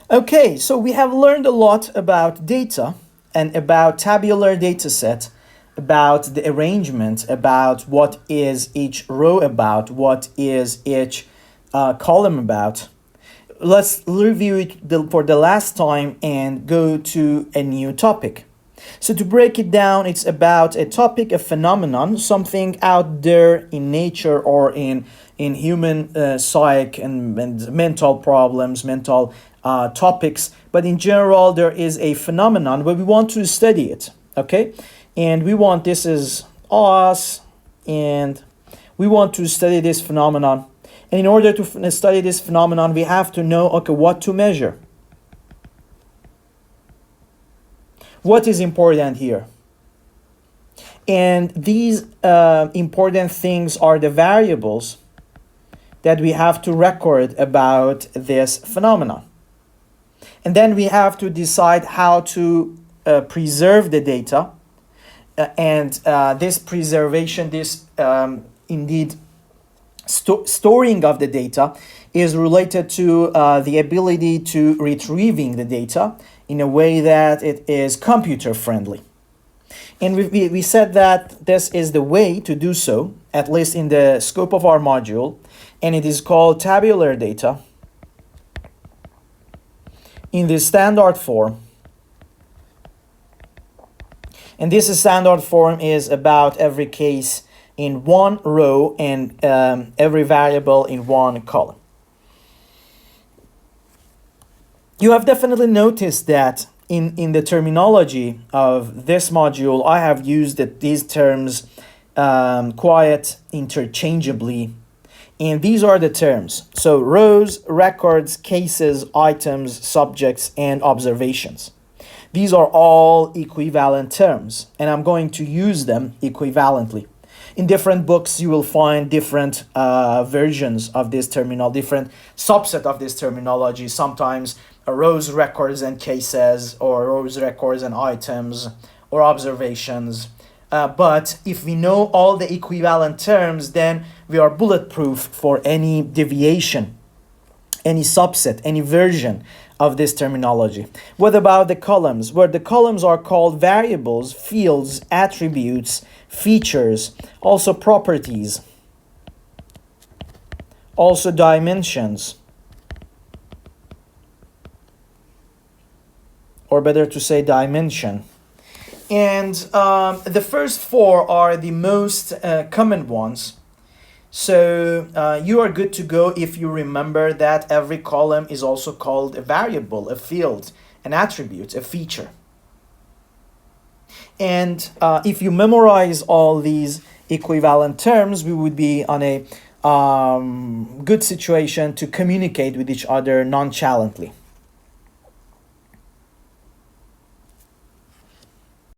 Okay, so we have learned a lot about data and about tabular data set, about the arrangement, about what is each row about, what is each column about. Let's review it for the last time and go to a new topic. So to break it down, it's about a topic, a phenomenon, something out there in nature or in human psyche and mental problems, mental topics. But in general, there is a phenomenon where we want to study it, okay? And we want, this is us, and we want to study this phenomenon. And in order to study this phenomenon, we have to know, okay, what to measure. What is important here? And these important things are the variables that we have to record about this phenomenon. And then we have to decide how to preserve the data. And this preservation, this indeed storing of the data is related to the ability to retrieving the data in a way that it is computer friendly. And we said that this is the way to do so, at least in the scope of our module, and it is called tabular data in the standard form. And this standard form is about every case in one row and every variable in one column. You have definitely noticed that in the terminology of this module, I have used these terms quite interchangeably. And these are the terms. So rows, records, cases, items, subjects, and observations. These are all equivalent terms, and I'm going to use them equivalently. In different books, you will find different versions of this terminology, different subset of this terminology. Sometimes rows, records, and cases, or rows, records, and items, or observations. But if we know all the equivalent terms, then we are bulletproof for any deviation, any subset, any version of this terminology. What about the columns? Where the columns are called variables, fields, attributes, features, also properties, also dimensions, or better to say dimension. And the first four are the most common ones. So you are good to go if you remember that every column is also called a variable, a field, an attribute, a feature. And if you memorize all these equivalent terms, we would be on a good situation to communicate with each other nonchalantly.